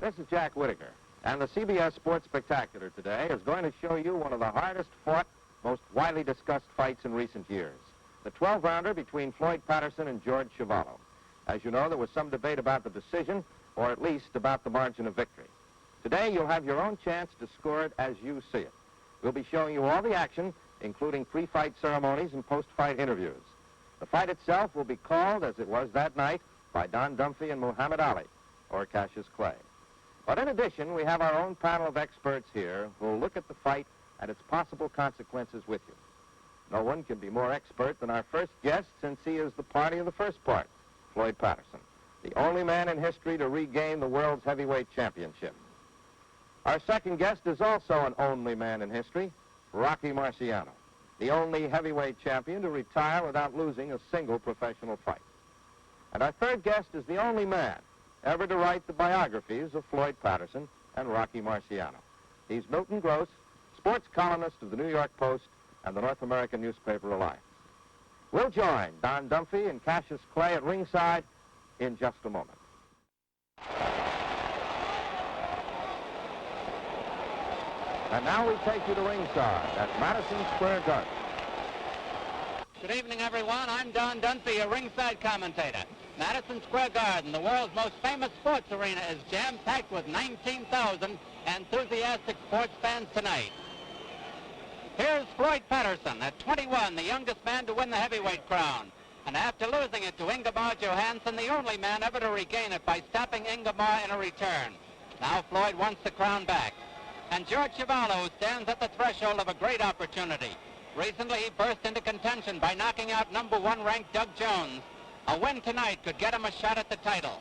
This is Jack Whitaker, and the CBS Sports Spectacular today is going to show you one of the hardest fought, most widely discussed fights in recent years, the 12-rounder between Floyd Patterson and George Chuvalo. As you know, there was some debate about the decision, or at least about the margin of victory. Today, you'll have your own chance to score it as you see it. We'll be showing you all the action, including pre-fight ceremonies and post-fight interviews. The fight itself will be called, as it was that night, by Don Dunphy and Muhammad Ali, or Cassius Clay. But in addition, we have our own panel of experts here who will look at the fight and its possible consequences with you. No one can be more expert than our first guest, since he is the party of the first part, Floyd Patterson, the only man in history to regain the world's heavyweight championship. Our second guest is also an only man in history, Rocky Marciano, the only heavyweight champion to retire without losing a single professional fight. And our third guest is the only man ever to write the biographies of Floyd Patterson and Rocky Marciano. He's Milton Gross, sports columnist of the New York Post and the North American Newspaper Alliance. We'll join Don Dunphy and Cassius Clay at ringside in just a moment. And now we take you to ringside at Madison Square Garden. Good evening, everyone. I'm Don Dunphy, a ringside commentator. Madison Square Garden, the world's most famous sports arena, is jam-packed with 19,000 enthusiastic sports fans tonight. Here's Floyd Patterson, at 21, the youngest man to win the heavyweight crown. And after losing it to Ingemar Johansson, the only man ever to regain it by stopping Ingemar in a return. Now Floyd wants the crown back. And George Chuvalo stands at the threshold of a great opportunity. Recently, he burst into contention by knocking out number 1 ranked Doug Jones. A win tonight could get him a shot at the title.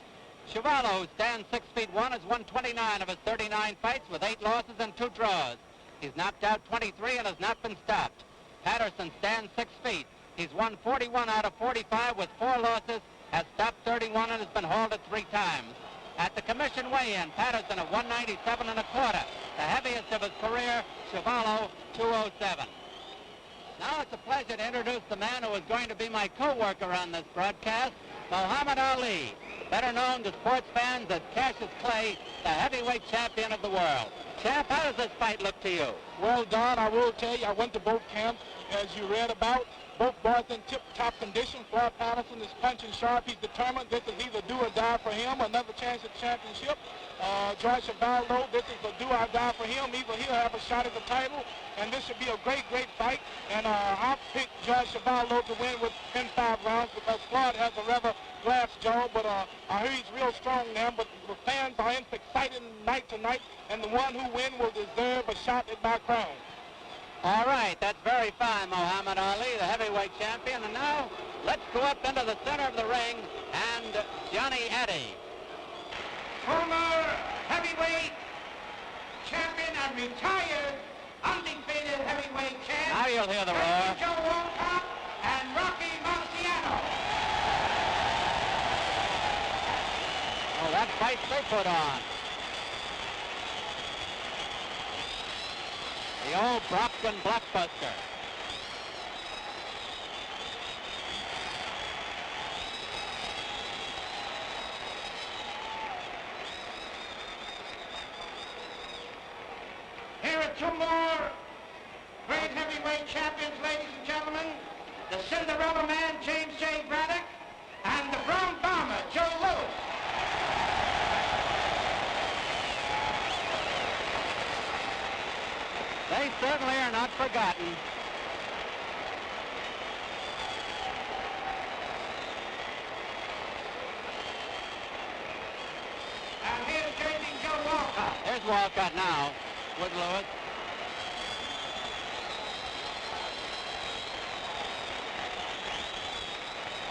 Chuvalo, who stands 6'1", has won 29 of his 39 fights with 8 losses and 2 draws. He's knocked out 23 and has not been stopped. Patterson stands 6 feet. He's won 41 out of 45 with 4 losses, has stopped 31 and has been hauled at 3 times. At the commission weigh-in, Patterson at 197 1/4, the heaviest of his career, Chuvalo 207. Now it's a pleasure to introduce the man who is going to be my co-worker on this broadcast, Muhammad Ali, better known to sports fans as Cassius Clay, the heavyweight champion of the world. Champ, how does this fight look to you? Well, Don, I will tell you, I went to both camps, as you read about. Both boys in tip-top condition. Floyd Patterson is punching sharp. He's determined this is either do or die for him, another chance at championship. George Chuvalo, this is a do or die for him. Either he'll have a shot at the title, and this should be a great, great fight. And I'll pick George Chuvalo to win within 5 rounds because Floyd has a rather glass jaw, but I hear he's real strong now. But the fans are excited night to night, and the one who wins will deserve a shot at my crown. All right, that's very fine, Muhammad Ali, the heavyweight champion. And now, let's go up into the center of the ring and Johnny Addy. Former heavyweight champion and retired undefeated heavyweight champ. Now you'll hear the roar. Joe Walcott and Rocky Marciano. Oh, that fight they put on. The old Brockton blockbuster. Here are 2 more great heavyweight champions, ladies and gentlemen. The Cinderella Man, James J. Braddock, and the Brown Bomber, Joe Louis. They certainly are not forgotten. And here's J.D. Joe Walcott. There's Walcott now with Lewis.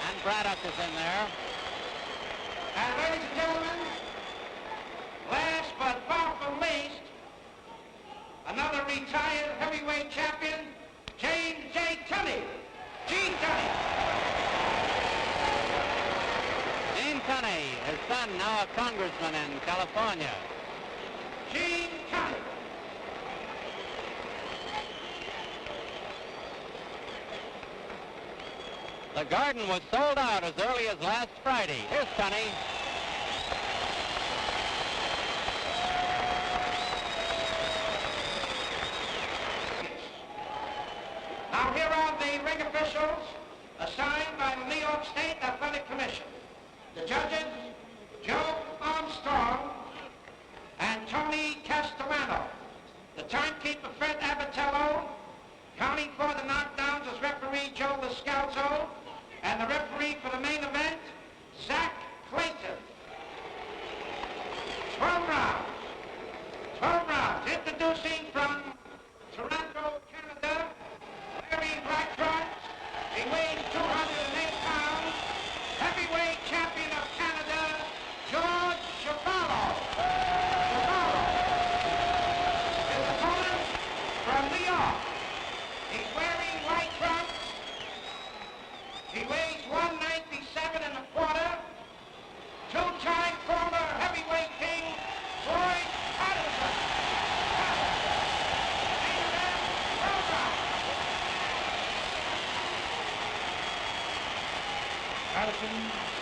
And Braddock is in there. And ladies and gentlemen, last but far from least, another retired heavyweight champion, James J. Tunney. Gene Tunney. Gene Tunney, his son, now a congressman in California. Gene Tunney. The Garden was sold out as early as last Friday. Here's Tunney.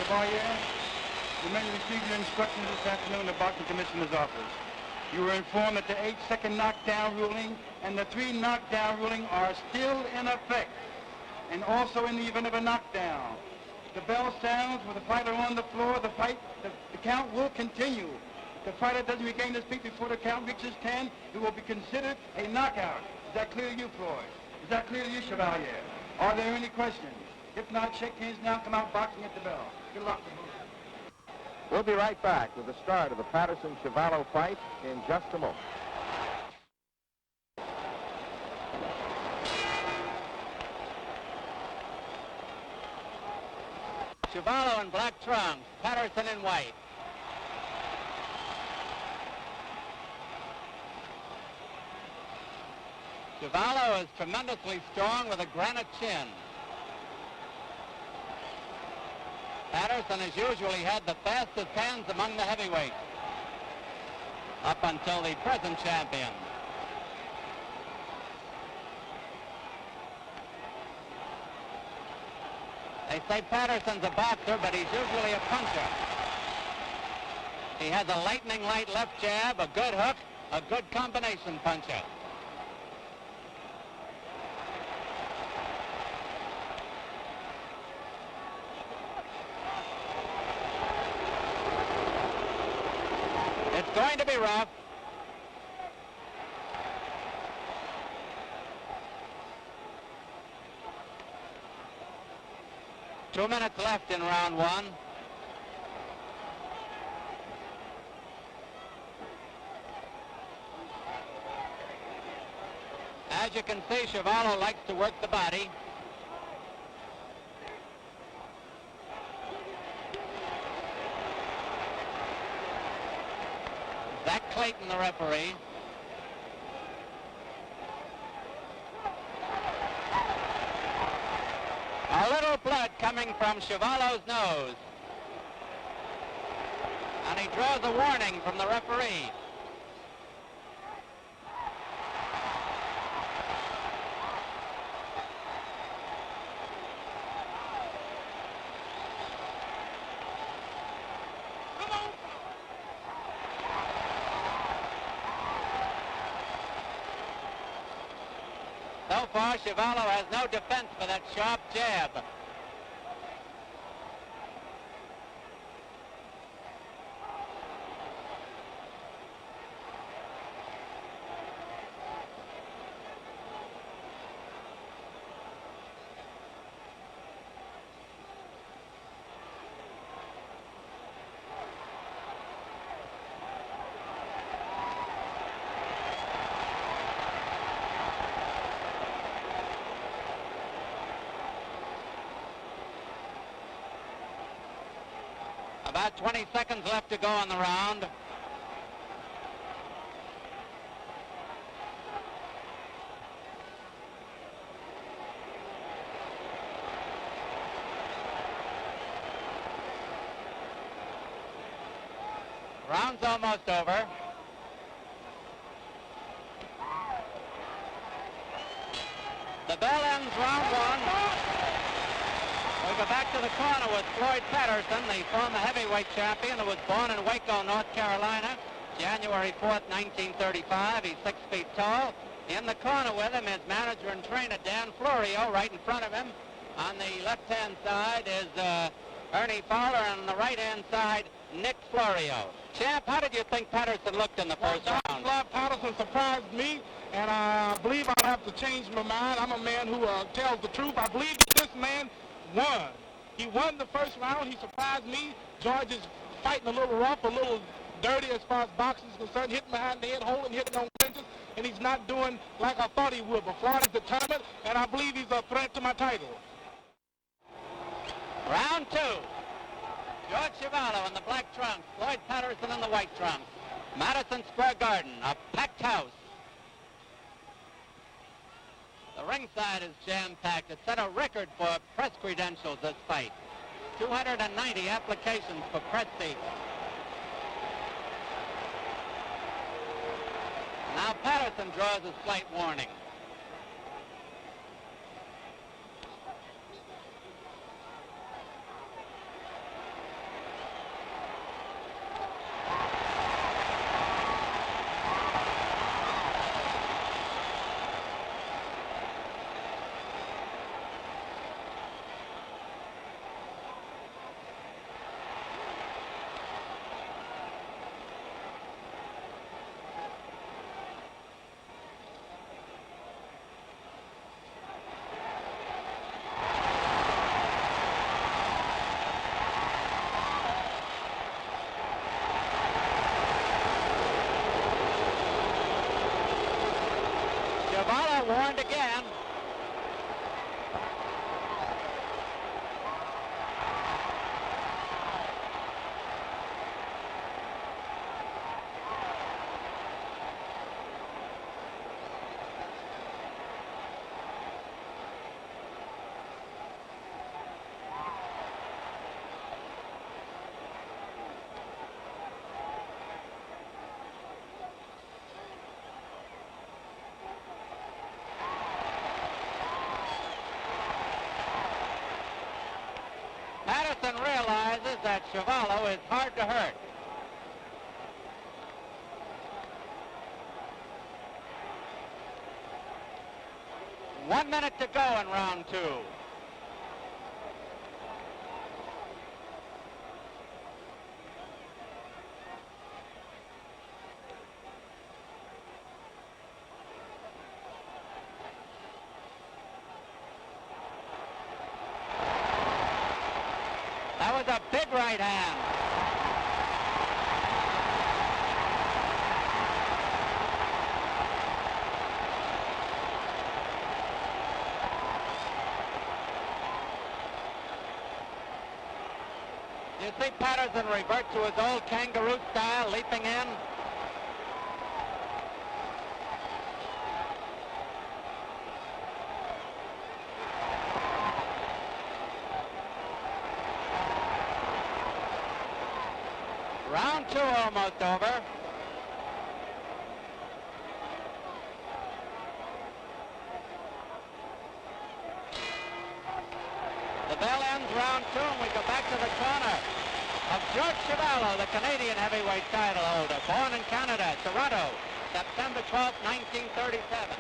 Chevalier, you may receive your instructions this afternoon in the Boxing Commissioner's office. You were informed that the 8-second knockdown ruling and the 3 knockdown ruling are still in effect. And also in the event of a knockdown, the bell sounds with the fighter on the floor, the count will continue. If the fighter doesn't regain his feet before the count reaches 10, it will be considered a knockout. Is that clear to you, Floyd? Is that clear to you, Chevalier? Are there any questions? If not, shake hands now, come out boxing at the bell. Good luck to both. We'll be right back with the start of the Patterson-Chuvalo fight in just a moment. Chuvalo in black trunks, Patterson in white. Chuvalo is tremendously strong with a granite chin. Patterson has usually had the fastest hands among the heavyweights up until the present champion. They say Patterson's a boxer, but he's usually a puncher. He has a lightning light left jab, a good hook, a good combination puncher. It's going to be rough. Two minutes left in round one. As you can see, Chuvalo likes to work the body. Zach Clayton, the referee. A little blood coming from Chuvalo's nose. And he draws a warning from the referee. So far, Chuvalo has no defense for that sharp jab. About 20 seconds left to go on the round. Round's almost over. The bell ends round one. We go back to the corner with Floyd Patterson, the former heavyweight champion who was born in Waco, North Carolina, January 4th, 1935. He's 6 feet tall. In the corner with him is manager and trainer Dan Florio. Right in front of him on the left-hand side is Ernie Fowler, and on the right-hand side, Nick Florio. Champ, how did you think Patterson looked in the first round? Patterson surprised me, and I believe I'll have to change my mind. I'm a man who tells the truth. I believe this man won. He won the first round. He surprised me. George is fighting a little rough, a little dirty as far as boxing is concerned, hitting behind the head, holding, hitting on clinches, and he's not doing like I thought he would. But Floyd is determined, and I believe he's a threat to my title. Round two. George Chuvalo in the black trunks, Floyd Patterson in the white trunks. Madison Square Garden, a packed house. The ringside is jam-packed. It set a record for press credentials, this fight. 290 applications for press seats. Now Patterson draws a slight warning. warned again. Patterson realizes that Chuvalo is hard to hurt. One minute to go in round two. That was a big right hand. You see Patterson revert to his old kangaroo style, leaping in. Round two almost over. The bell ends round two, and we go back to the corner of George Chuvalo, the Canadian heavyweight title holder, born in Canada, Toronto, September 12, 1937.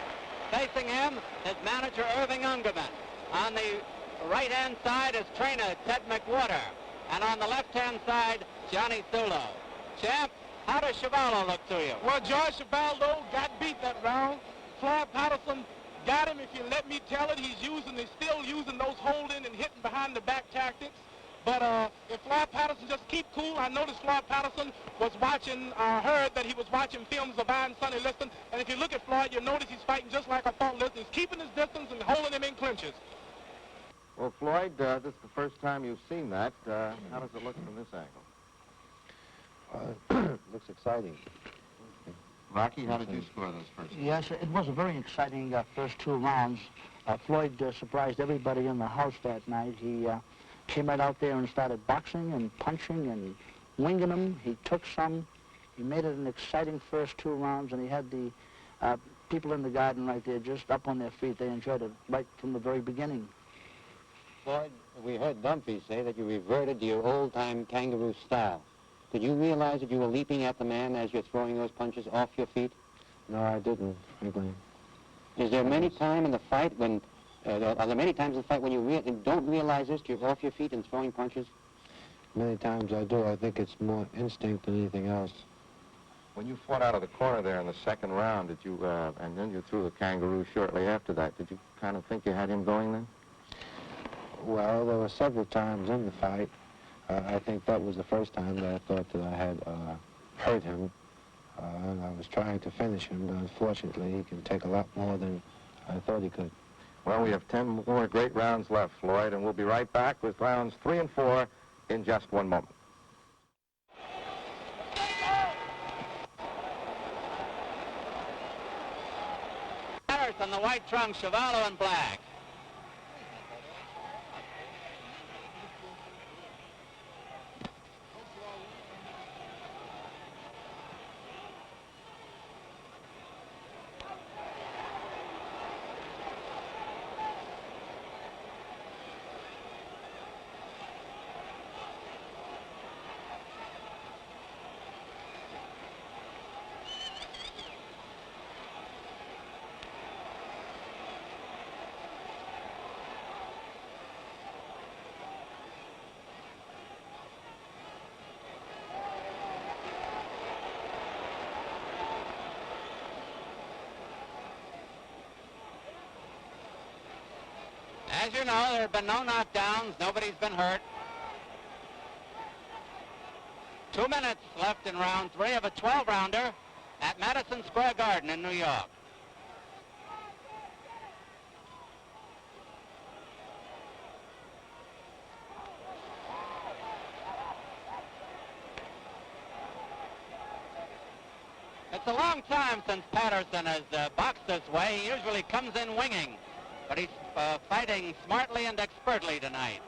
Facing him is manager Irving Ungerman. On the right-hand side is trainer Ted McWhorter. And on the left-hand side, Johnny Thulo. Champ, how does Chuvalo look to you? Well, George Chuvalo got beat that round. Floyd Patterson got him, if you let me tell it. He's still using those holding and hitting behind the back tactics. But if Floyd Patterson just keep cool, I noticed Floyd Patterson was watching, heard that he was watching films of Iron Sonny Liston. And if you look at Floyd, you'll notice he's fighting just like I thought Liston. He's keeping his distance and holding him in clinches. Well, Floyd, this is the first time you've seen that. How does it look from this angle? Looks exciting. Rocky, how did you score those first? Yes, it was a very exciting first two rounds. Floyd surprised everybody in the house that night. He came right out there and started boxing and punching and winging them. He took some. He made it an exciting first two rounds, and he had the people in the garden right there just up on their feet. They enjoyed it right from the very beginning. Floyd, we heard Dumpy say that you reverted to your old-time kangaroo style. Did you realize that you were leaping at the man as you're throwing those punches off your feet? No, I didn't, frankly. Is there many times in the fight when, are there many times in the fight when you don't realize this, you're off your feet and throwing punches? Many times I do. I think it's more instinct than anything else. When you fought out of the corner there in the second round, did you, and then you threw the kangaroo shortly after that, did you kind of think you had him going then? Well, there were several times in the fight. I think that was the first time that I thought that I had hurt him. And I was trying to finish him, but unfortunately he can take a lot more than I thought he could. Well, we have 10 more great rounds left, Floyd, and we'll be right back with rounds 3 and 4 in just one moment. Patterson, the white trunks, Chuvalo in black. As you know, there have been no knockdowns. Nobody's been hurt. 2 minutes left in round 3 of a 12-rounder at Madison Square Garden in New York. a long time since Patterson has boxed this way. He usually comes in winging, but he's fighting smartly and expertly tonight.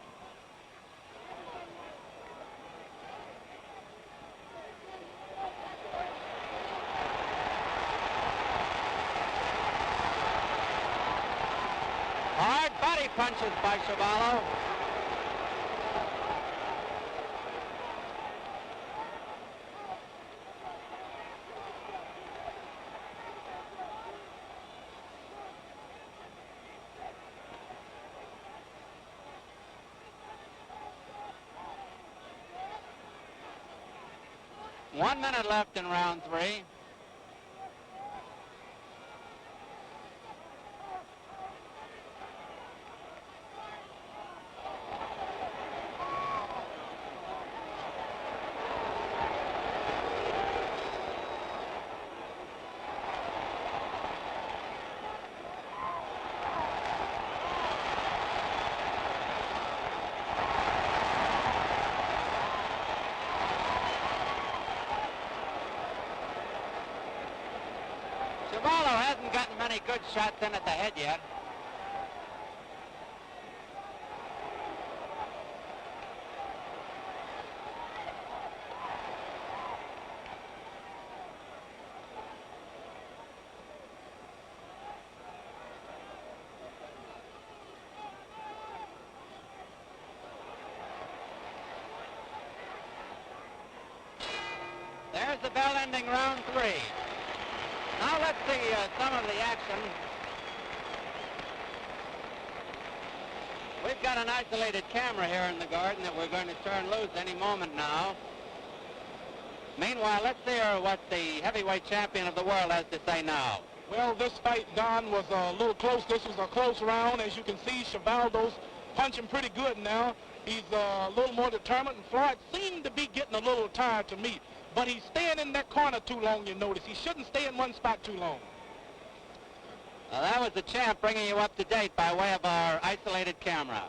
Hard body punches by Chuvalo. One minute left in round 3. Chuvalo hasn't gotten many good shots in at the head yet. There's the bell ending round 3. Now let's see some of the action. We've got an isolated camera here in the garden that we're going to turn loose any moment now. Meanwhile, let's hear what the heavyweight champion of the world has to say now. Well, this fight, Don, was a little close. This was a close round. As you can see, Chuvalo's punching pretty good now. He's a little more determined, and Floyd seemed to be getting a little tired to me. But he's staying in that corner too long, you notice. He shouldn't stay in one spot too long. Well, that was the champ bringing you up to date by way of our isolated camera.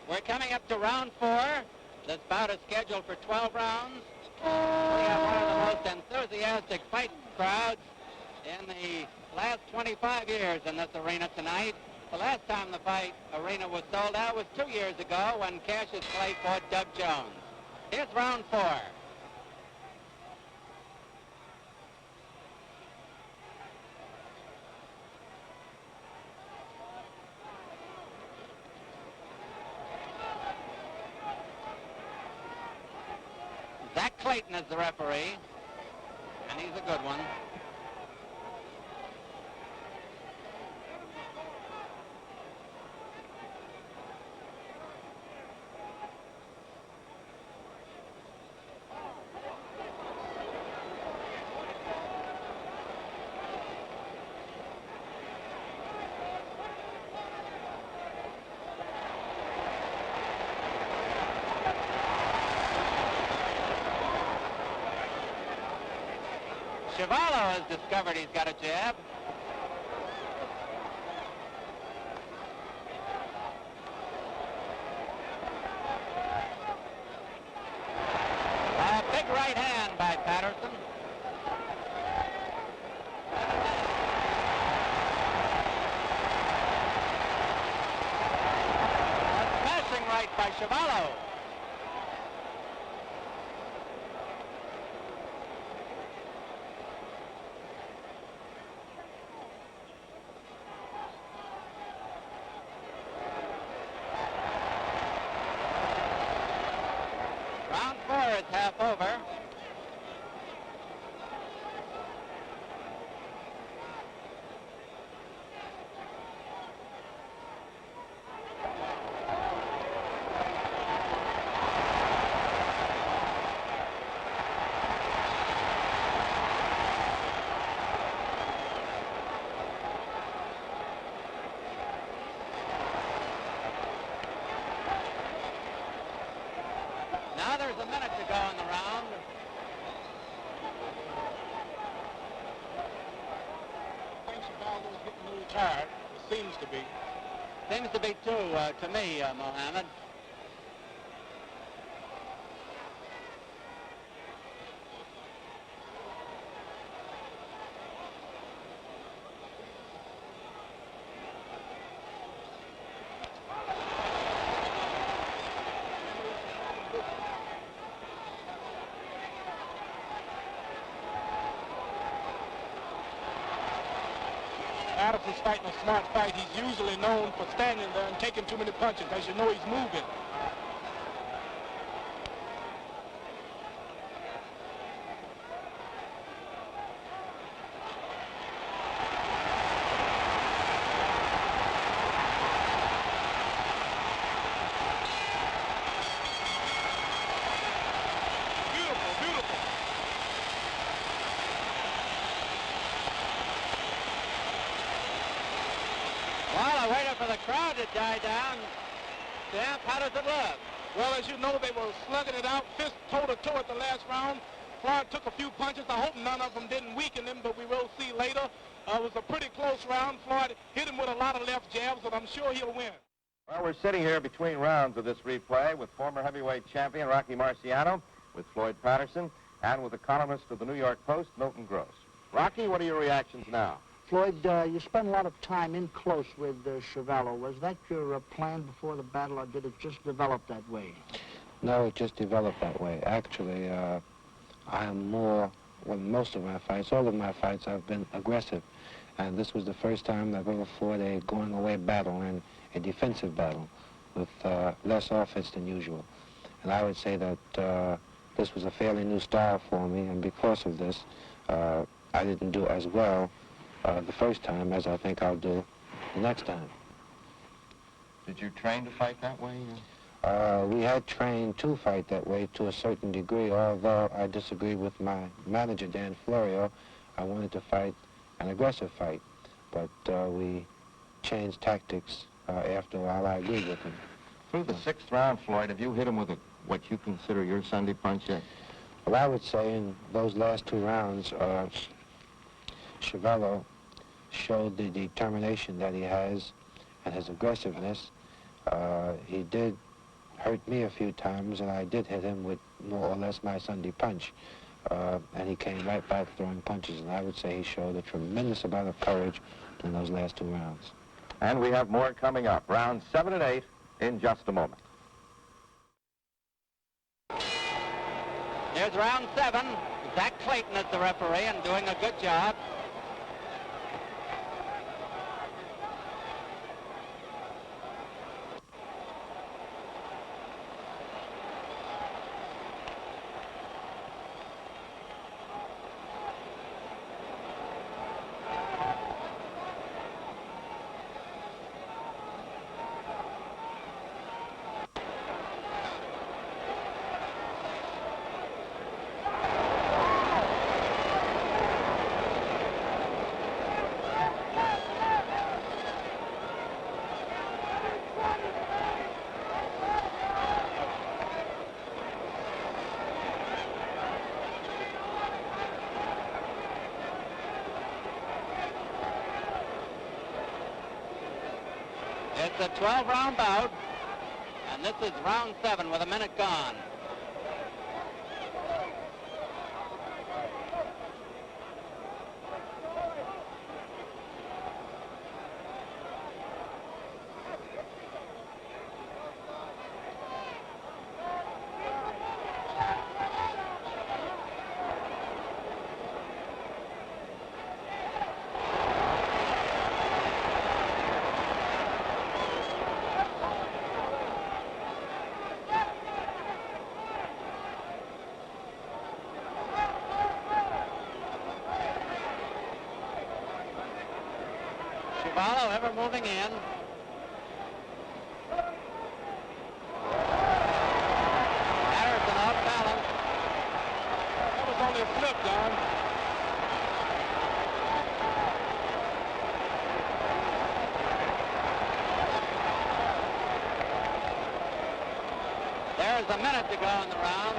We're coming up to round 4. This bout is scheduled for 12 rounds. We have one of the most enthusiastic fight crowds in the last 25 years in this arena tonight. The last time the fight arena was sold out was 2 years ago when Cassius Clay fought Doug Jones. Here's round 4. Zach Clayton is the referee, and he's a good one. Chuvalo has discovered he's got a jab. A big right hand by Patterson. A smashing right by Chuvalo. Round 4 is half over. Now there's a minute to go in the round. I think Chuvalo's getting a little tired. It seems to be. Seems to be too, to me, Mohammed. Patterson's fighting a smart fight. He's usually known for standing there and taking too many punches, as you know he's moving. For the crowd to die down, Sam, how does it look? Well, as you know, they were slugging it out, fist toe-to-toe at the last round. Floyd took a few punches. I hope none of them didn't weaken him, but we will see later. It was a pretty close round. Floyd hit him with a lot of left jabs, but I'm sure he'll win. Well, we're sitting here between rounds of this replay with former heavyweight champion Rocky Marciano, with Floyd Patterson, and with the columnist of the New York Post, Milton Gross. Rocky, what are your reactions now? Floyd, you spent a lot of time in close with Chuvalo. Was that your plan before the battle, or did it just develop that way? No, it just developed that way. Actually, I am more, well, most of my fights, all of my fights, I've been aggressive. And this was the first time I've ever fought a going-away battle and a defensive battle with less offense than usual. And I would say that this was a fairly new style for me, and because of this, I didn't do as well the first time as I think I'll do the next time. Did you train to fight that way? We had trained to fight that way to a certain degree, although I disagreed with my manager, Dan Florio. I wanted to fight an aggressive fight, but we changed tactics after a while. I agreed with him. Through the sixth round, Floyd, have you hit him with what you consider your Sunday punch yet? Well, I would say in those last two rounds, Chuvalo showed the determination that he has and his aggressiveness. He did hurt me a few times, and I did hit him with more or less my Sunday punch. And he came right back throwing punches, and I would say he showed a tremendous amount of courage in those last two rounds. And we have more coming up. Rounds 7 and 8 in just a moment. Here's round 7. Zach Clayton is the referee and doing a good job. It's a 12-round bout, and this is round 7 with a minute gone. Chuvalo ever moving in. Patterson off balance. That was only a flip, Don. There's a minute to go in the round.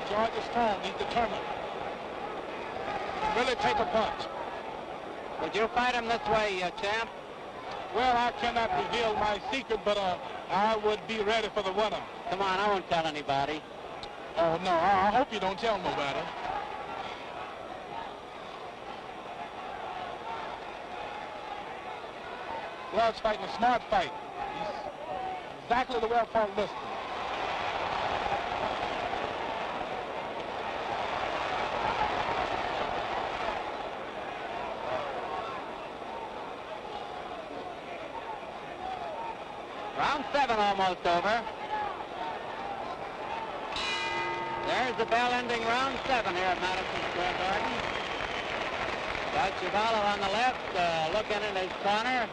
George is strong. He's determined. Really take a punch. Would you fight him this way, champ? Well, I cannot reveal my secret, but I would be ready for the winner. Come on, I won't tell anybody. Oh, no, I hope you don't tell nobody. Floyd's fighting a smart fight. He's exactly the way I fought Liston. Round 7 almost over. There's the bell ending round 7 here at Madison Square Garden. Got Chuvalo on the left, looking in his corner.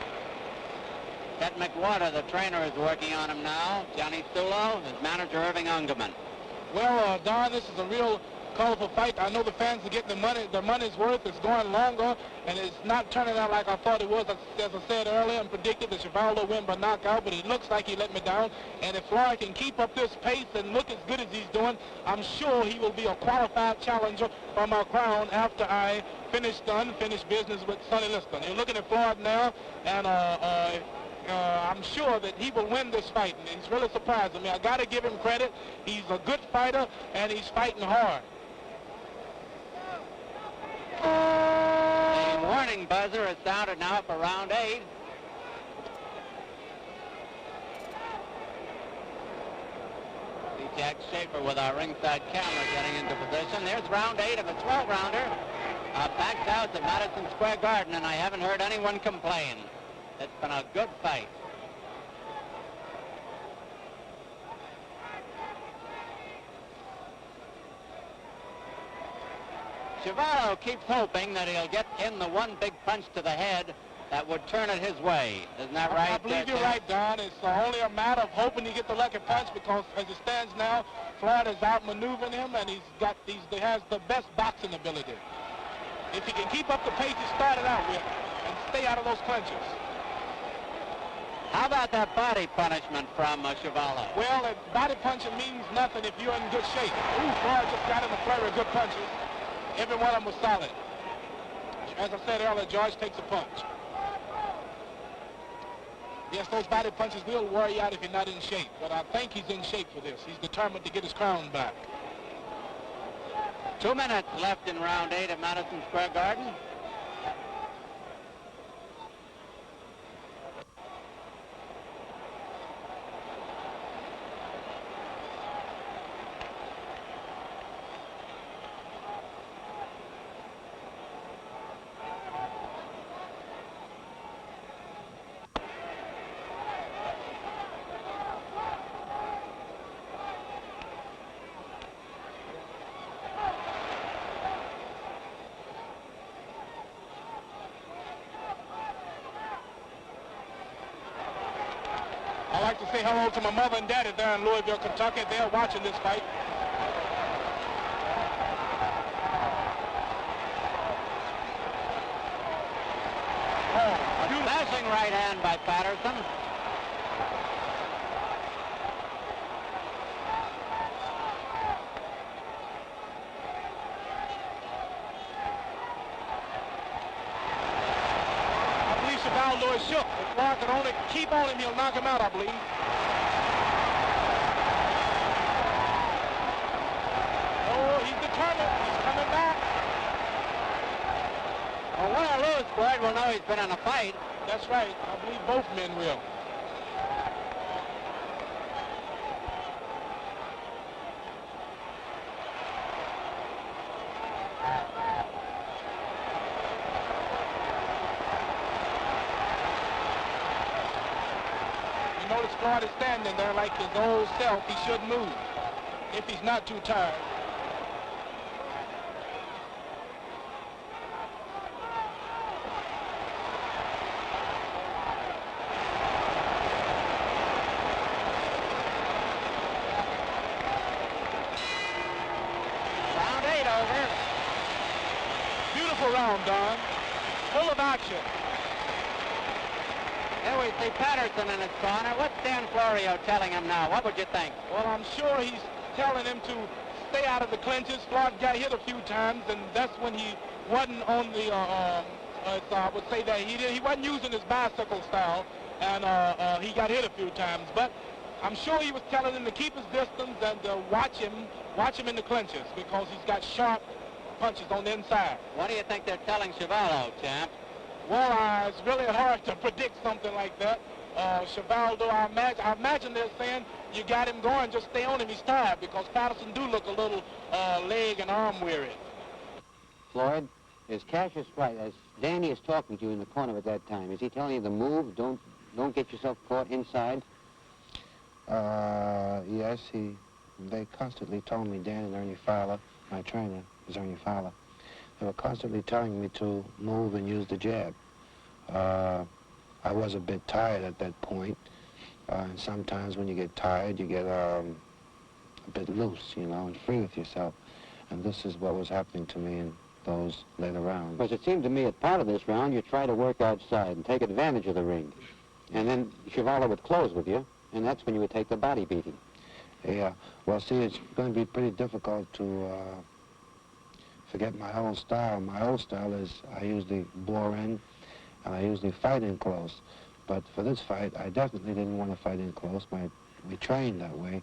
Ted McWhorter, the trainer, is working on him now. Johnny Stulo, his manager, Irving Ungerman. Well, Don, this is a real colorful fight. I know the fans are getting their money's worth. It's going longer, and it's not turning out like I thought it was. As I said earlier, and predicted that Chuvalo will win by knockout, but it looks like he let me down. And if Floyd can keep up this pace and look as good as he's doing, I'm sure he will be a qualified challenger for my crown after I finish business with Sonny Liston. You're looking at Floyd now, and I'm sure that he will win this fight, and he's really surprising me. I got to give him credit. He's a good fighter, and he's fighting hard. The warning buzzer is sounded now for round 8. See Jack Schaefer with our ringside camera getting into position. There's round 8 of a 12-rounder. Packed out at Madison Square Garden, and I haven't heard anyone complain. It's been a good fight. Chuvalo keeps hoping that he'll get in the one big punch to the head that would turn it his way. Isn't that right? I believe you're right, Don. It's only a matter of hoping he gets the lucky punch, because as it stands now, Floyd is outmaneuvering him, and he has the best boxing ability. If he can keep up the pace he started out with and stay out of those clinches. How about that body punishment from Chuvalo? Well, body punching means nothing if you're in good shape. Ooh, Floyd just got in a flurry of good punches. Every one of them was solid. As I said earlier, George takes a punch. Yes, those body punches will wear you out if you're not in shape, but I think he's in shape for this. He's determined to get his crown back. 2 minutes left in round 8 at Madison Square Garden. I'd like to say hello to my mother and daddy there in Louisville, Kentucky. They're watching this fight. A smashing right hand by Patterson. Chuvalo is shook. If Floyd can only keep on him, he'll knock him out, I believe. Oh, he's determined. He's coming back. Well, win or lose, Floyd will know he's been in a fight. That's right. I believe both men will. Notice Floyd is standing there like his old self. He should move if he's not too tired. Round 8 over. Beautiful round, Don. Full of action. Here we see Patterson in his corner. What's Dan Florio telling him now? What would you think? Well, I'm sure he's telling him to stay out of the clinches. Floyd got hit a few times, and that's when he wasn't on the, I would say that he wasn't using his bicycle style, and he got hit a few times. But I'm sure he was telling him to keep his distance and watch him in the clinches, because he's got sharp punches on the inside. What do you think they're telling Chuvalo, champ? Well, it's really hard to predict something like that. Chuvalo, I imagine they're saying you got him going, just stay on him, he's tired, because Patterson do look a little leg and arm weary. Floyd, is Cassius right? As Danny is talking to you in the corner at that time, is he telling you to move, don't get yourself caught inside? Yes, they constantly told me, Dan and Ernie Fowler, my trainer is Ernie Fowler, they were constantly telling me to move and use the jab. I was a bit tired at that point, and sometimes when you get tired, you get a bit loose, you know, and free with yourself. And this is what was happening to me in those later rounds. Because it seemed to me at part of this round, you try to work outside and take advantage of the ring. And then Chuvalo would close with you, and that's when you would take the body beating. Yeah, well, see, it's going to be pretty difficult to forget my old style. My old style is I usually bore in, and I usually fight in close. But for this fight, I definitely didn't want to fight in close. We trained that way.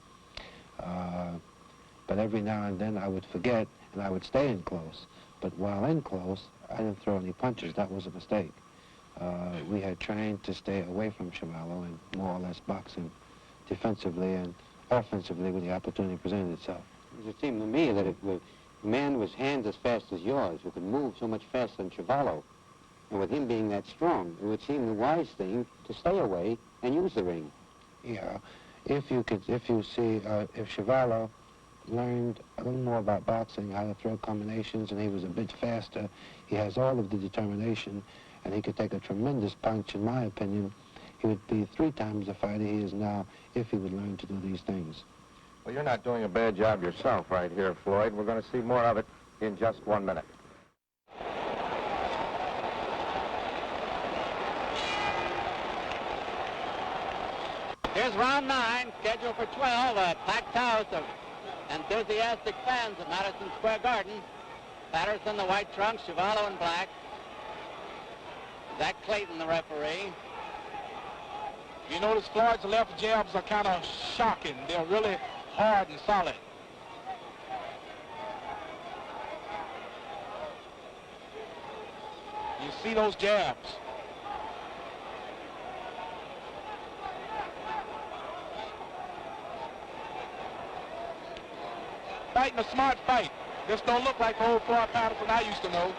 But every now and then I would forget, and I would stay in close. But while in close, I didn't throw any punches. That was a mistake. We had trained to stay away from Chuvalo and more or less box him defensively and offensively when the opportunity presented itself. It seemed to me that if a man was hands as fast as yours, who could move so much faster than Chuvalo, and with him being that strong, it would seem the wise thing to stay away and use the ring. Yeah, if Chuvalo learned a little more about boxing, how to throw combinations, and he was a bit faster, he has all of the determination, and he could take a tremendous punch, in my opinion. He would be 3 times the fighter he is now if he would learn to do these things. Well, you're not doing a bad job yourself right here, Floyd. We're going to see more of it in just 1 minute. Here's round 9, scheduled for 12, a packed house of enthusiastic fans at Madison Square Garden. Patterson, the white trunks, Chuvalo in black. Zach Clayton, the referee. You notice Floyd's left jabs are kind of shocking. They're really hard and solid. You see those jabs. Fighting a smart fight. This don't look like the old Floyd Patterson I used to know.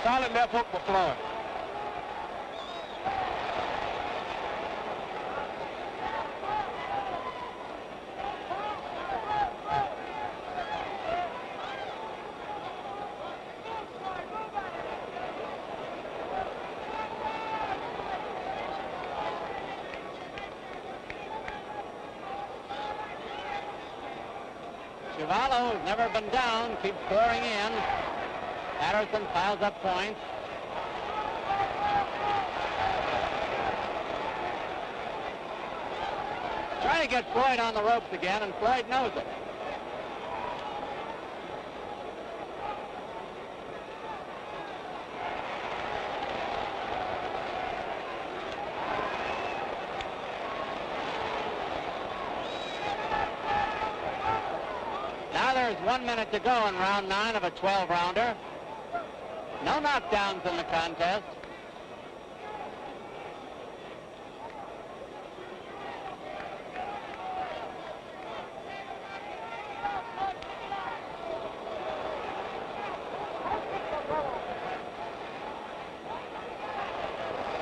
Solid left hook for Floyd. Chuvalo has never been down, keeps pouring in. Patterson piles up points. Trying to get Floyd on the ropes again, and Floyd knows it. Now there's 1 minute to go in round 9 of a 12-rounder. No knockdowns in the contest.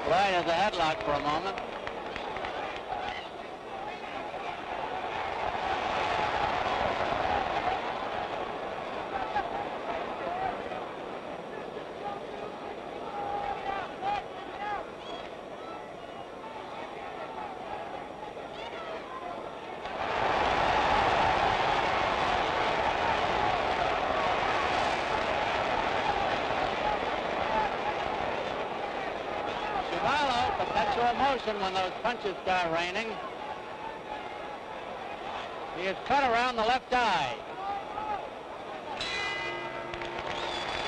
Floyd has a headlock for a moment. Perpetual motion when those punches start raining. He is cut around the left eye.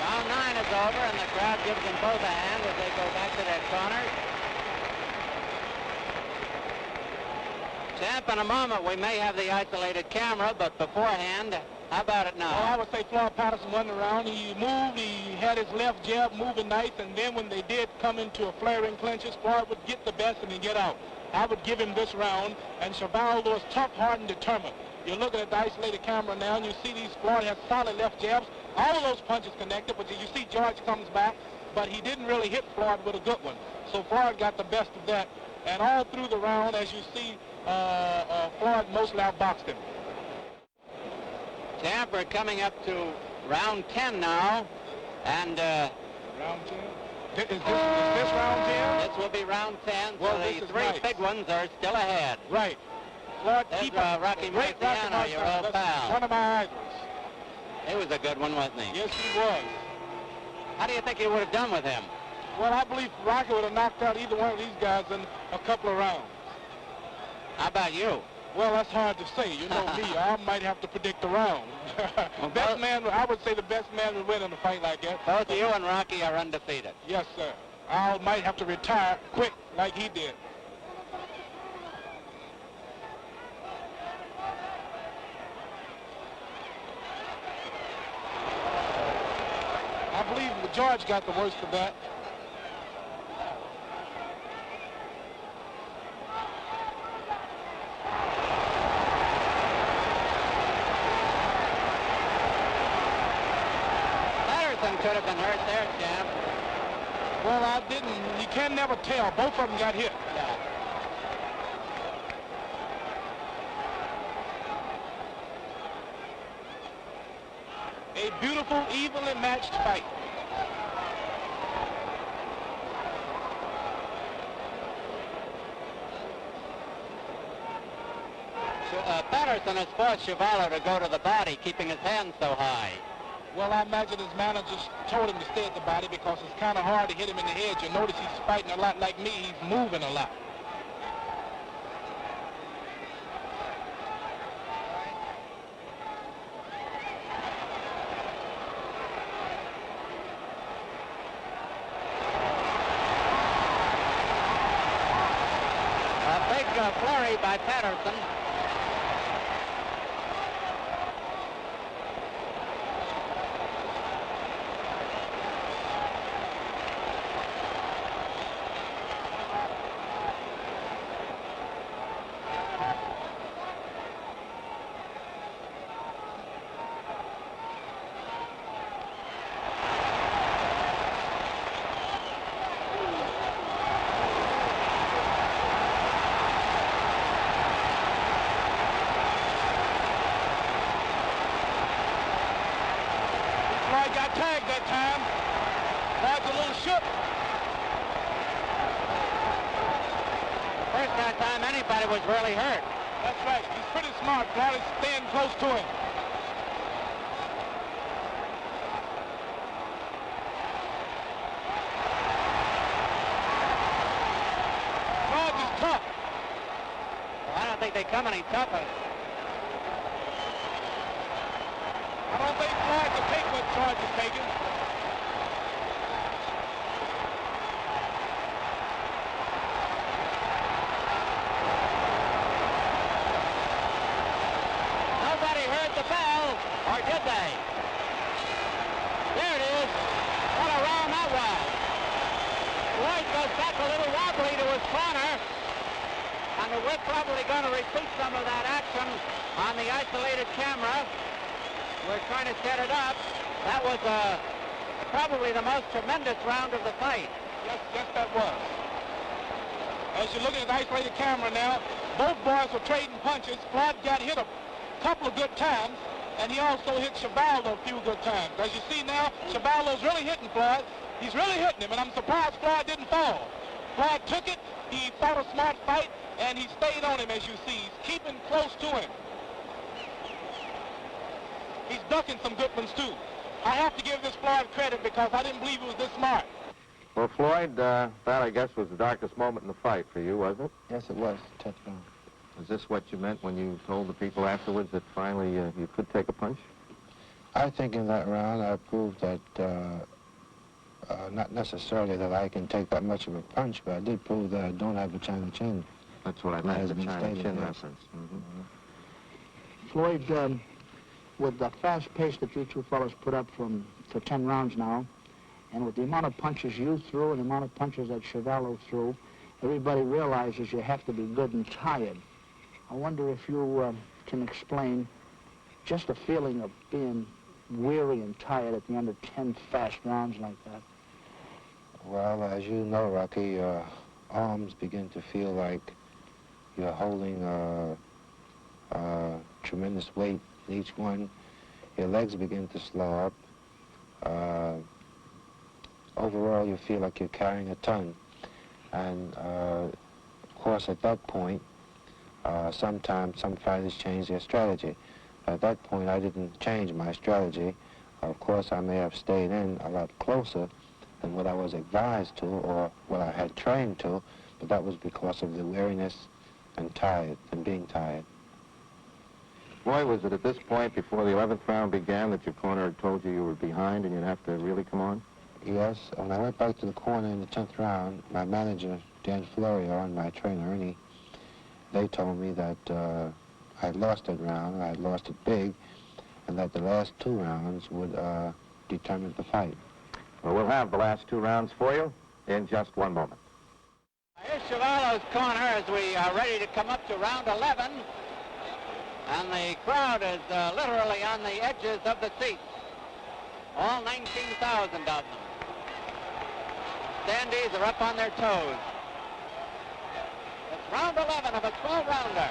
Round 9 is over, and the crowd gives them both a hand as they go back to their corners. Champ, in a moment, we may have the isolated camera, but beforehand, how about it now? Well, I would say Floyd Patterson won the round. He moved, he had his left jab moving nice, and then when they did come into a flaring clinches, Floyd would get the best and then get out. I would give him this round, and Chuvalo was tough, hard, and determined. You're looking at the isolated camera now, and you see these Floyd has solid left jabs. All of those punches connected, but you see George comes back, but he didn't really hit Floyd with a good one. So Floyd got the best of that. And all through the round, as you see, Floyd mostly outboxed him. Champ, we're coming up to round 10 now, and round 10? Is this round 10? This will be round 10, well, so the three big ones are still ahead. Right. Floyd, there's Rocky Marciano, your old pal. One of my idols. He was a good one, wasn't he? Yes, he was. How do you think he would have done with him? Well, I believe Rocky would have knocked out either one of these guys in a couple of rounds. How about you? Well, that's hard to say. You know me. I might have to predict the round. Best man, I would say the best man would win in a fight like that. Both you and Rocky are undefeated. Yes, sir. I might have to retire quick like he did. I believe George got the worst of that. Patterson could have been hurt there, champ. Well, I didn't. You can never tell. Both of them got hit. Yeah. A beautiful, evenly matched fight. Patterson has forced Chuvalo to go to the body, keeping his hands so high. Well, I imagine his manager told him to stay at the body because it's kind of hard to hit him in the head. You notice he's fighting a lot like me. He's moving a lot. A big flurry by Patterson. Got tagged that time. That's a little shook. First time anybody was really hurt. That's right. He's pretty smart. Floyd is staying close to him. Floyd is tough. Well, I don't think they come any tougher. I don't think Floyd can take what George is taking. Nobody heard the bell, or did they? There it is. What a round that was. Floyd goes back a little wobbly to his corner, and we're probably going to repeat some of that action on the isolated camera. We're trying to set it up. That was probably the most tremendous round of the fight. Yes, that was. As you're looking at the isolated camera now, both boys were trading punches. Floyd got hit a couple of good times, and he also hit Chuvalo a few good times. As you see now, Chuvalo's really hitting Floyd. He's really hitting him, and I'm surprised Floyd didn't fall. Floyd took it, he fought a smart fight, and he stayed on him, as you see. He's keeping close to him. He's ducking some good ones, too. I have to give this Floyd credit because I didn't believe he was this smart. Well, Floyd, that, I guess, was the darkest moment in the fight for you, wasn't it? Yes, it was. Touchdown. Is this what you meant when you told the people afterwards that finally you could take a punch? I think in that round I proved that, not necessarily that I can take that much of a punch, but I did prove that I don't have a China chin. That's what I meant, Has the been China stated, chin yes. reference. Floyd, with the fast pace that you two fellows put up for 10 rounds now, and with the amount of punches you threw and the amount of punches that Chuvalo threw, everybody realizes you have to be good and tired. I wonder if you can explain just the feeling of being weary and tired at the end of 10 fast rounds like that. Well, as you know, Rocky, your arms begin to feel like you're holding tremendous weight in each one. Your legs begin to slow up. Overall, you feel like you're carrying a ton. And, of course, at that point, sometimes some fighters change their strategy. At that point, I didn't change my strategy. Of course, I may have stayed in a lot closer than what I was advised to or what I had trained to, but that was because of the weariness and being tired. Boy, was it at this point before the 11th round began that your corner had told you were behind and you'd have to really come on? Yes, when I went back to the corner in the 10th round, my manager, Dan Florio, and my trainer, Ernie, they told me that I had lost that round, I had lost it big, and that the last 2 rounds would determine the fight. Well, we'll have the last 2 rounds for you in just one moment. Here's Chuvalo's corner as we are ready to come up to round 11. And the crowd is literally on the edges of the seats. All 19,000 of them. Standees are up on their toes. It's round 11 of a 12-rounder.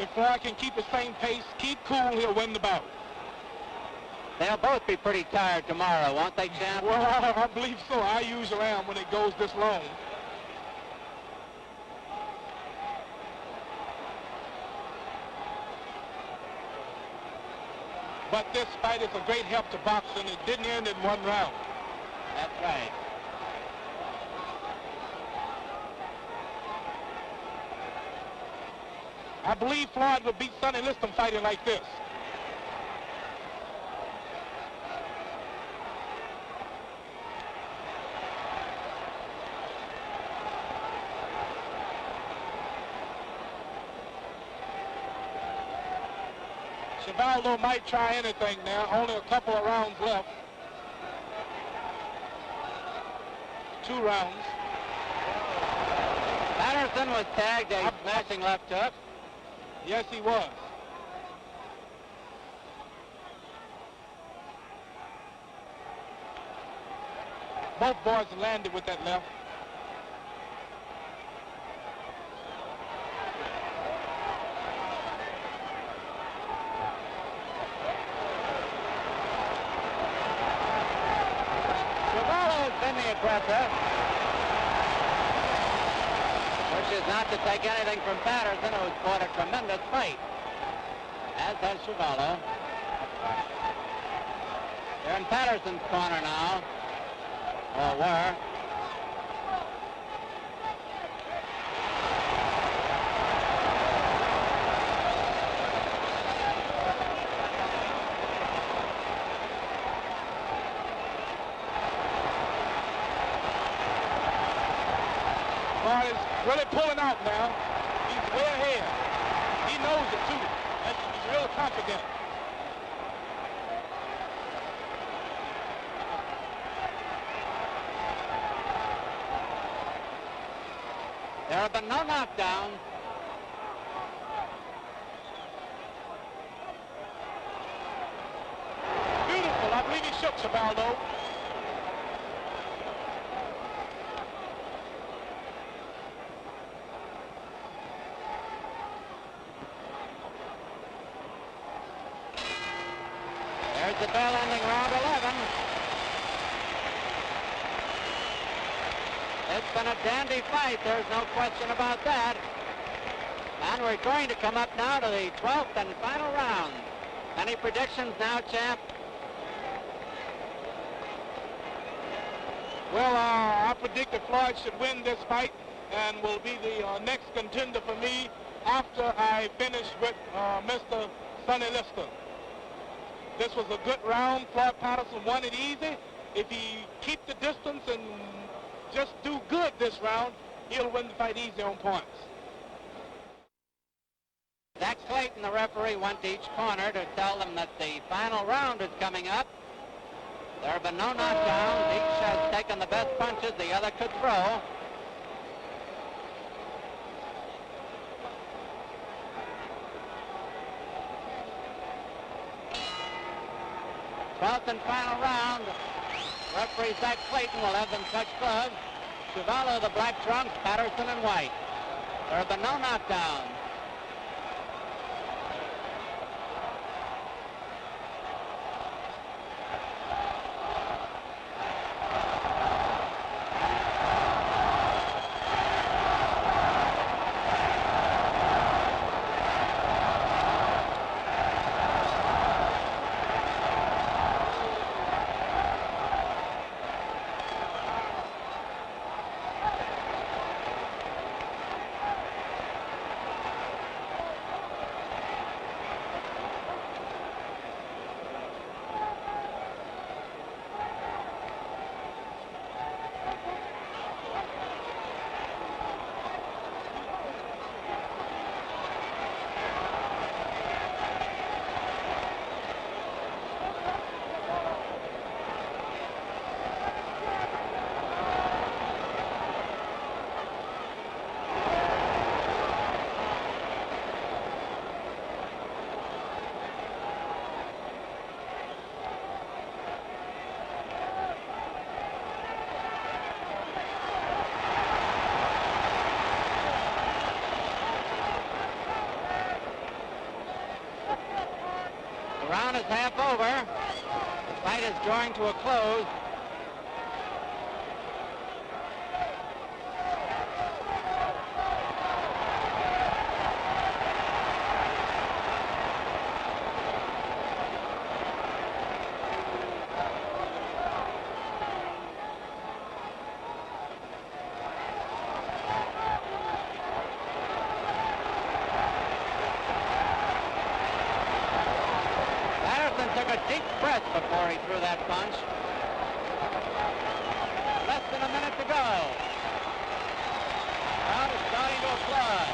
If Floyd can keep the same pace, keep cool, he'll win the bout. They'll both be pretty tired tomorrow, won't they, champ? Well, I believe so. I usually am when it goes this long. But this fight is a great help to boxing. It didn't end in 1 round. That's right. I believe Floyd would beat Sonny Liston fighting like this. Chuvalo might try anything now. Only a couple of rounds left. 2 rounds. Patterson was tagged a smashing left hook. Yes, he was. Both boys landed with that left. Chuvalo's been the aggressor, which is not to take anything from Patterson, who's fought a tremendous fight, as has Chuvalo. They're in Patterson's corner now, or were. Floyd is really pulling out now. He's way ahead. He knows it too. He's really confident. There have been no knockdowns. Beautiful. I believe he shook Chuvalo. There's the bell ending round 11. It's been a dandy fight. There's no question about that. And we're going to come up now to the 12th and final round. Any predictions now, champ? Well, I predict that Floyd should win this fight and will be the next contender for me after I finish with Mr. Sonny Liston. This was a good round. Floyd Patterson won it easy. If he keep the distance and just do good this round, he'll win the fight easy on points. Zach Clayton, the referee, went to each corner to tell them that the final round is coming up. There have been no knockdowns. Each has taken the best punches the other could throw. Twelfth and final round. Referee Zach Clayton will have them touch gloves. Chuvalo, the black trunks, Patterson in white. There have been no knockdowns. The round is half over. The fight is drawing to a close. Took a deep breath before he threw that punch. Less than a minute to go. Crowd is starting to applaud.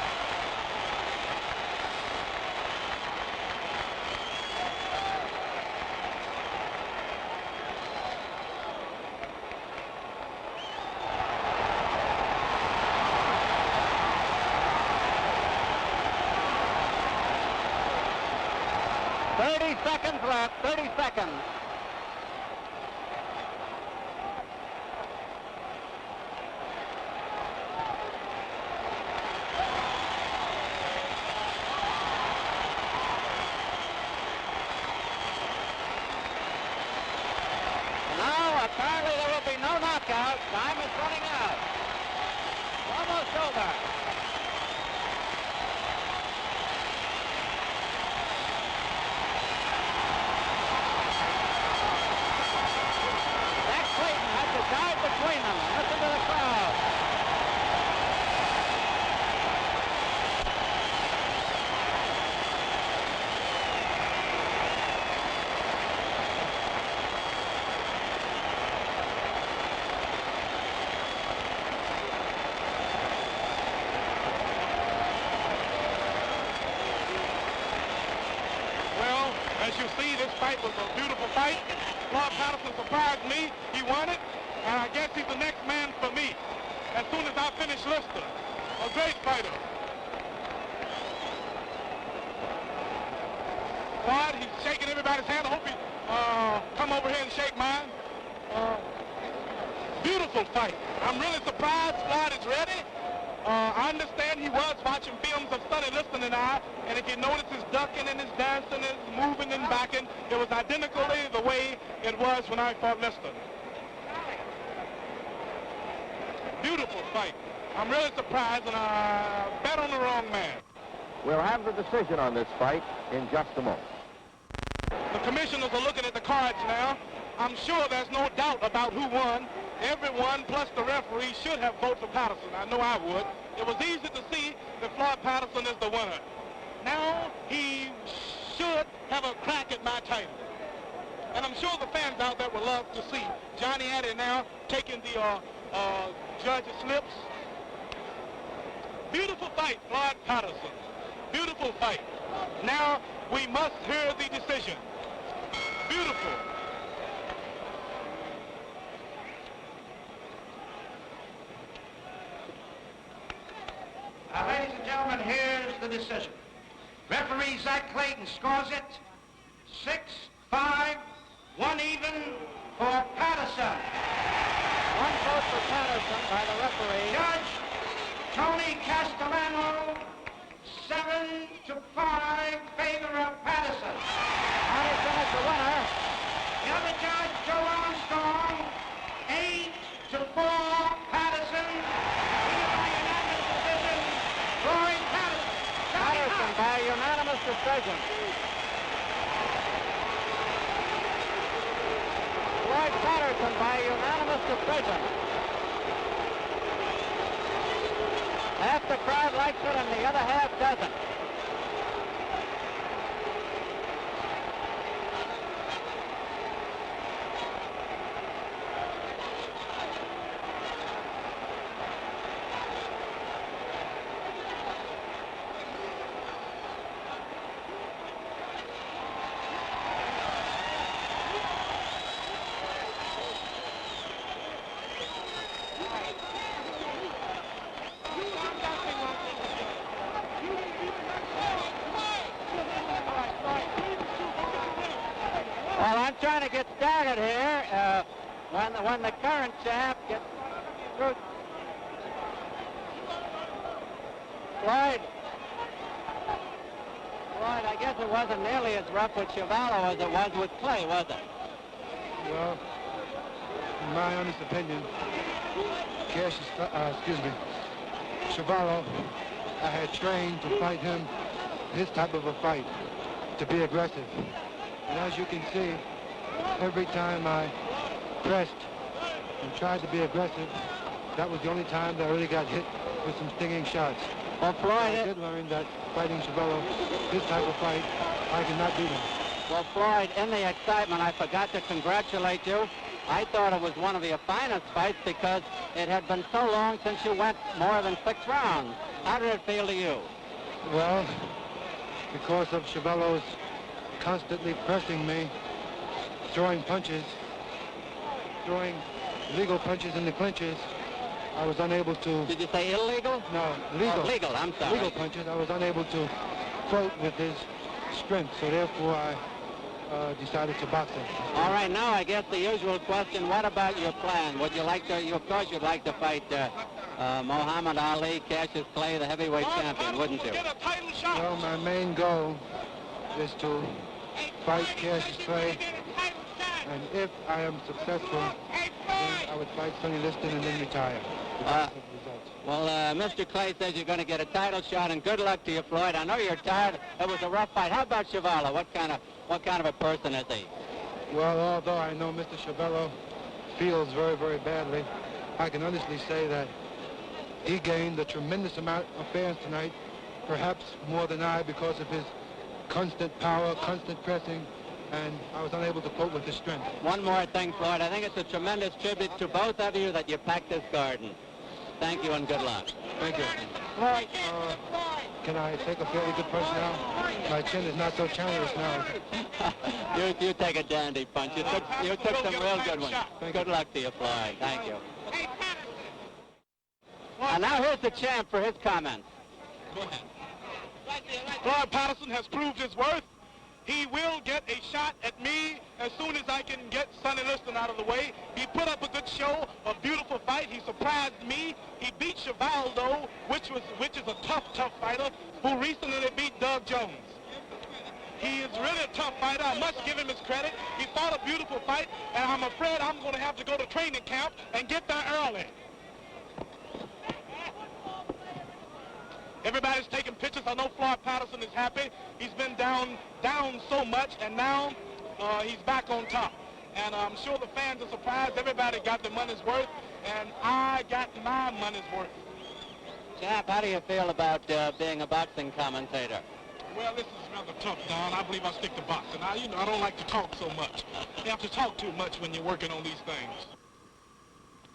Seconds left, 30 seconds. Now, apparently there will be no knockout. Time is running out. Almost over. Dive between them. Listen to the crowd. Well, as you see, this fight was a beautiful fight. Floyd Patterson surprised me. He won it. And I guess he's the next man for me as soon as I finish Lister. A great fighter. Floyd, he's shaking everybody's hand. I hope he come over here and shake mine. Beautiful fight. I'm really surprised Floyd is ready. I understand he was watching films of Sonny Liston and I, and if you notice his ducking and his dancing and his moving and backing, it was identically the way it was when I fought Liston. Beautiful fight. I'm really surprised, and I bet on the wrong man. We'll have the decision on this fight in just a moment. The commissioners are looking at the cards now. I'm sure there's no doubt about who won. Everyone, plus the referee, should have voted for Patterson. I know I would. It was easy to see that Floyd Patterson is the winner. Now he should have a crack at my title. And I'm sure the fans out there would love to see Johnny Addy now taking the judge's slips. Beautiful fight, Floyd Patterson. Beautiful fight. Now we must hear the decision. Beautiful. Ladies and gentlemen, here's the decision. Referee Zach Clayton scores it 6-5, 1 even for Patterson. One vote for Patterson by the referee. Judge Tony Castellano, 7-5, favor of Patterson. Patterson is the winner. The other judge, Joe Armstrong, 8-4, Patterson. Floyd Patterson. Patterson by unanimous decision. Floyd Patterson by unanimous decision. Half the crowd likes it and the other half doesn't. Well, I'm trying to get started here. When the current champ gets through. Floyd, I guess it wasn't nearly as rough with Chuvalo as it was with Clay, was it? Well, in my honest opinion, Chuvalo, I had trained to fight him this type of a fight, to be aggressive. And as you can see, every time I pressed and tried to be aggressive, that was the only time that I really got hit with some stinging shots. Well, Floyd, I did learn that fighting Chuvalo, this type of fight, I cannot beat him. Well, Floyd, in the excitement, I forgot to congratulate you. I thought it was one of your finest fights because it had been so long since you went more than 6 rounds. How did it feel to you? Well, because of Chuvalo's constantly pressing me, throwing punches, throwing legal punches in the clinches, I was unable to... Did you say illegal? No, legal. Oh, legal, I'm sorry. Legal punches. I was unable to quote with his strength, so therefore I decided to box him. All right, now I guess the usual question, what about your plan? Would you like to, of course you'd like to fight Muhammad Ali, Cassius Clay, the heavyweight champion, wouldn't you? Well, my main goal is to fight Cassius Clay, and if I am successful, then I would fight Sonny Liston and then retire. Well, Mr. Clay says you're going to get a title shot, and good luck to you, Floyd. I know you're tired. It was a rough fight. How about Chuvalo? What kind of a person is he? Well, although I know Mr. Chuvalo feels very, very badly, I can honestly say that he gained a tremendous amount of fans tonight, perhaps more than I, because of his constant power, constant pressing, and I was unable to cope with his strength. One more thing, Floyd. I think it's a tremendous tribute to both of you that you packed this garden. Thank you and good luck. Thank you. Floyd. Can I take a fairly good punch now? My chin is not so childish now. you take a dandy punch. You took some real good ones. Good luck to you, Floyd. Thank you. And now here's the champ for his comments. Go ahead. Floyd Patterson has proved his worth. He will get a shot at me as soon as I can get Sonny Liston out of the way. He put up a good show, a beautiful fight. He surprised me. He beat Chuvalo, which is a tough fighter, who recently beat Doug Jones. He is really a tough fighter. I must give him his credit. He fought a beautiful fight, and I'm afraid I'm going to have to go to training camp and get there early. Everybody's taking pictures. I know Floyd Patterson is happy. He's been down so much, and now he's back on top. And I'm sure the fans are surprised. Everybody got their money's worth, and I got my money's worth. Champ, how do you feel about being a boxing commentator? Well, this is rather tough, Don. I believe I'll stick to boxing. I don't like to talk so much. You have to talk too much when you're working on these things.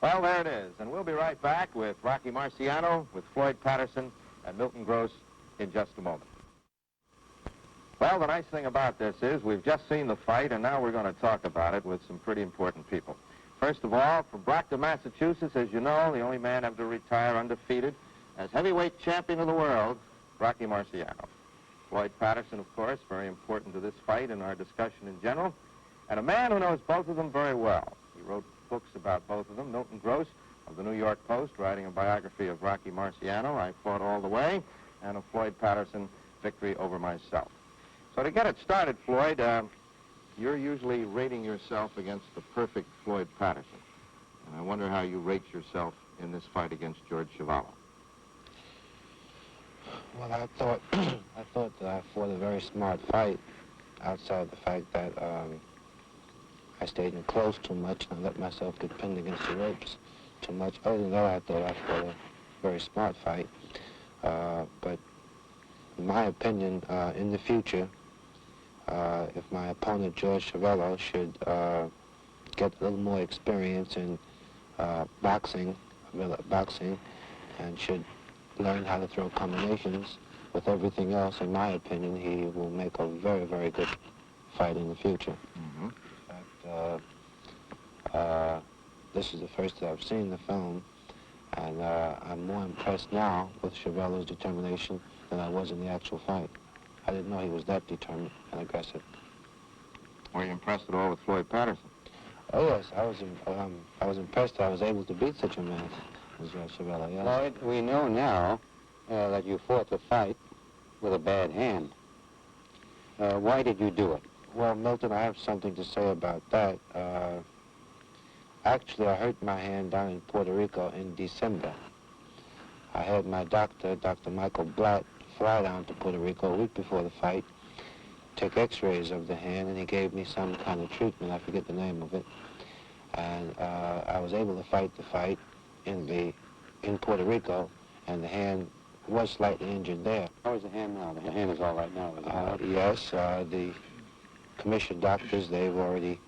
Well, there it is. And we'll be right back with Rocky Marciano, with Floyd Patterson, and Milton Gross in just a moment. Well, the nice thing about this is we've just seen the fight, and now we're going to talk about it with some pretty important people. First of all, from Brockton, Massachusetts, as you know, the only man ever to retire undefeated as heavyweight champion of the world, Rocky Marciano. Floyd Patterson, of course, very important to this fight and our discussion in general, and a man who knows both of them very well. He wrote books about both of them. Milton Gross of the New York Post, writing a biography of Rocky Marciano, I Fought All the Way, and of Floyd Patterson, Victory Over Myself. So to get it started, Floyd, you're usually rating yourself against the perfect Floyd Patterson, and I wonder how you rate yourself in this fight against George Chuvalo. Well, I thought that I fought a very smart fight, outside of the fact that I stayed in close too much and I let myself get pinned against the ropes too much. Other than that, I thought I fought a very smart fight. But in my opinion, in the future, if my opponent, George Chuvalo, should get a little more experience in boxing, and should learn how to throw combinations with everything else, in my opinion, he will make a very, very good fight in the future. Mm-hmm. In fact, this is the first that I've seen the film, and I'm more impressed now with Chuvalo's determination than I was in the actual fight. I didn't know he was that determined and aggressive. Were you impressed at all with Floyd Patterson? Oh yes, I was impressed that I was able to beat such a man as Chuvalo. Yes. Floyd, we know now that you fought the fight with a bad hand. Why did you do it? Well, Milton, I have something to say about that. Actually, I hurt my hand down in Puerto Rico in December. I had my doctor, Dr. Michael Blatt, fly down to Puerto Rico a week before the fight, take x-rays of the hand, and he gave me some kind of treatment. I forget the name of it. And I was able to fight the fight in Puerto Rico, and the hand was slightly injured there. How is the hand now? The hand is all right now, is it? Yes, the commissioned doctors, they've already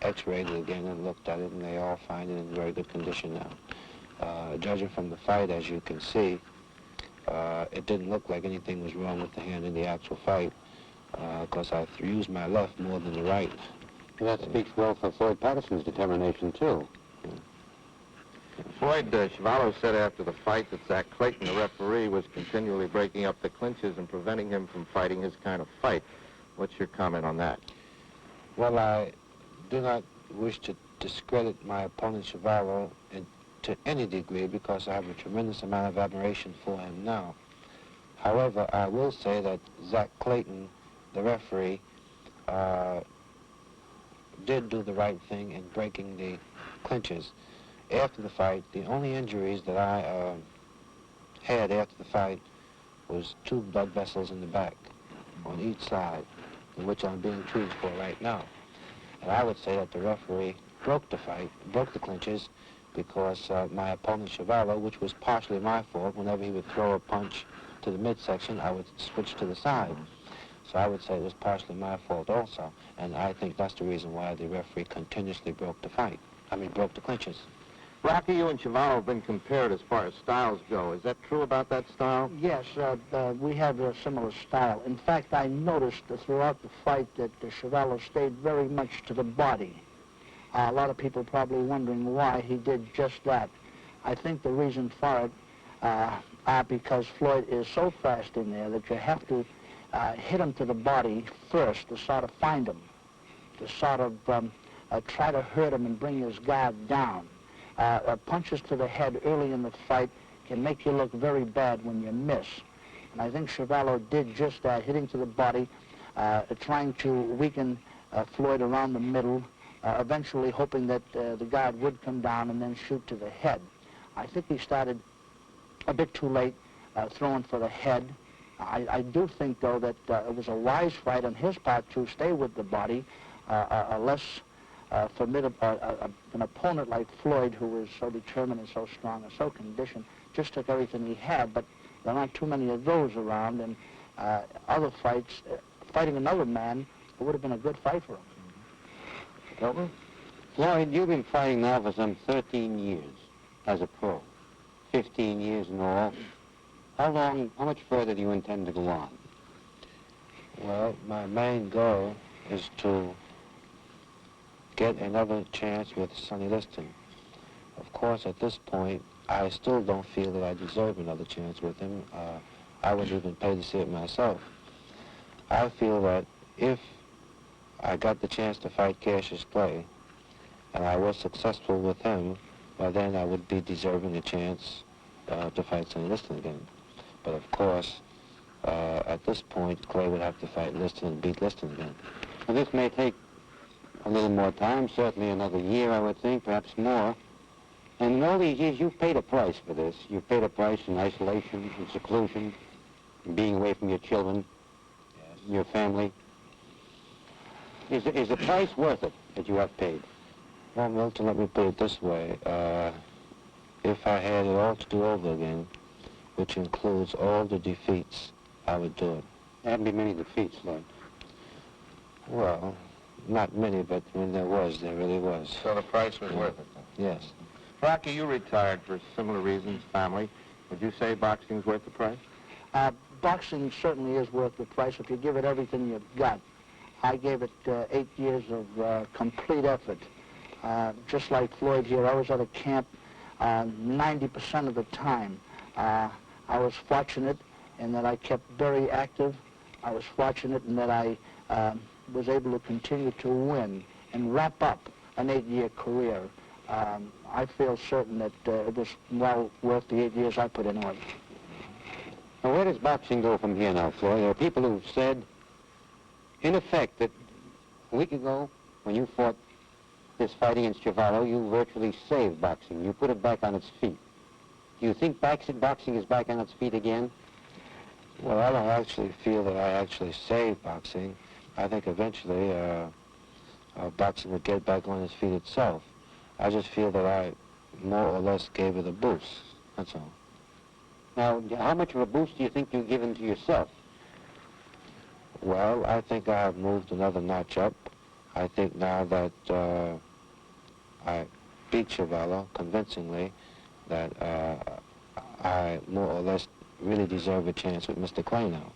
x-rayed it again and looked at it, and they all find it in very good condition now. Judging from the fight, as you can see, it didn't look like anything was wrong with the hand in the actual fight, because I used my left more than the right. Well, that speaks well for Floyd Patterson's determination, too. Floyd, Chuvalo said after the fight that Zach Clayton, the referee, was continually breaking up the clinches and preventing him from fighting his kind of fight. What's your comment on that? Well, I do not wish to discredit my opponent, Chuvalo, to any degree, because I have a tremendous amount of admiration for him now. However, I will say that Zach Clayton, the referee, did do the right thing in breaking the clinches. After the fight, the only injuries that I had after the fight was 2 blood vessels in the back on each side, in which I'm being treated for right now. And I would say that the referee broke the clinches, because my opponent, Chuvalo, which was partially my fault, whenever he would throw a punch to the midsection, I would switch to the side. So I would say it was partially my fault also, and I think that's the reason why the referee continuously broke the clinches. Rocky, you and Chuvalo have been compared as far as styles go. Is that true about that style? Yes, we have a similar style. In fact, I noticed throughout the fight that Chuvalo stayed very much to the body. A lot of people probably wondering why he did just that. I think the reason for it are because Floyd is so fast in there that you have to hit him to the body first to sort of find him, to sort of try to hurt him and bring his guard down. Punches to the head early in the fight can make you look very bad when you miss. And I think Chuvalo did just that, hitting to the body, trying to weaken Floyd around the middle, eventually hoping that the guard would come down and then shoot to the head. I think he started a bit too late, throwing for the head. I do think, though, that it was a wise fight on his part to stay with the body. A less formidable, an opponent like Floyd, who was so determined and so strong and so conditioned, just took everything he had, but there aren't too many of those around, and other fights, fighting another man, it would have been a good fight for him. Hilton? Floyd, you've been fighting now for some 13 years as a pro, 15 years in all. How much further do you intend to go on? Well, my main goal is to get another chance with Sonny Liston. Of course, at this point, I still don't feel that I deserve another chance with him. I would even pay to see it myself. I feel that if I got the chance to fight Cassius Clay, and I was successful with him, well, then I would be deserving a chance to fight Sonny Liston again. But of course, at this point, Clay would have to fight Liston and beat Liston again. Well, this may take a little more time, certainly another year, I would think, perhaps more. And in all these years, you've paid a price for this. You've paid a price in isolation, in seclusion, in being away from your children, your family. Is the price worth it that you have paid? Well, Milton, let me put it this way. If I had it all to do over again, which includes all the defeats, I would do it. There haven't been many defeats, Lloyd. Well, not many, but when there was, there really was. So the price was worth it, then? Yes. Rocky, you retired for similar reasons, family. Would you say boxing's worth the price? Boxing certainly is worth the price if you give it everything you've got. I gave it 8 years of complete effort. Just like Floyd here, I was at a camp 90% of the time. I was fortunate in that I kept very active. I was fortunate in that I was able to continue to win and wrap up an 8-year career. I feel certain that it was well worth the 8 years I put into it. Now, where does boxing go from here now, Floyd? There are people who've said, in effect, that a week ago, when you fought this fight against Chuvalo, you virtually saved boxing. You put it back on its feet. Do you think boxing is back on its feet again? Well, I don't actually feel that I actually saved boxing. I think eventually boxing would get back on its feet itself. I just feel that I more or less gave it a boost, that's all. Now, how much of a boost do you think you've given to yourself? Well, I think I have moved another notch up. I think now that I beat Chuvalo convincingly, that I more or less really deserve a chance with Mr. Clay now.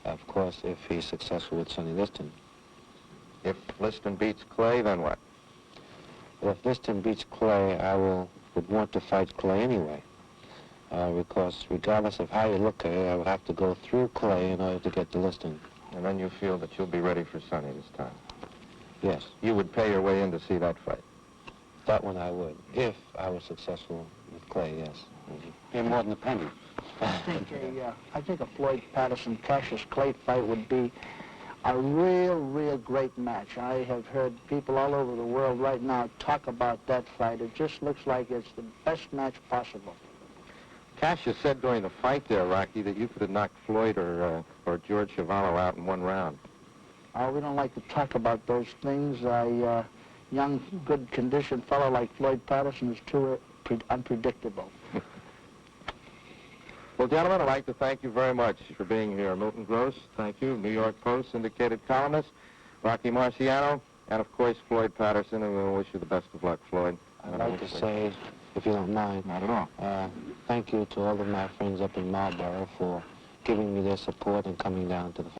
Of course, if he's successful with Sonny Liston. If Liston beats Clay, then what? Well, if Liston beats Clay, I would want to fight Clay anyway. Because regardless of how you look at it, I would have to go through Clay in order to get to Liston. And then you feel that you'll be ready for Sonny this time? Yes. You would pay your way in to see that fight? That one I would, if I was successful with Clay, yes. Pay more than a penny. I think a Floyd Patterson Cassius Clay fight would be a real great match. I have heard people all over the world right now talk about that fight. It just looks like it's the best match possible. Cassius said during the fight there, Rocky, that you could have knocked Floyd or George Chuvalo out in one round. Oh, we don't like to talk about those things. A young, good-conditioned fellow like Floyd Patterson is too unpredictable. Well, gentlemen, I'd like to thank you very much for being here. Milton Gross, thank you. New York Post syndicated columnist, Rocky Marciano, and, of course, Floyd Patterson, and we wish you the best of luck, Floyd. I'd like to say, if you don't mind, not at all. Thank you to all of my friends up in Marlborough for giving me their support and coming down to the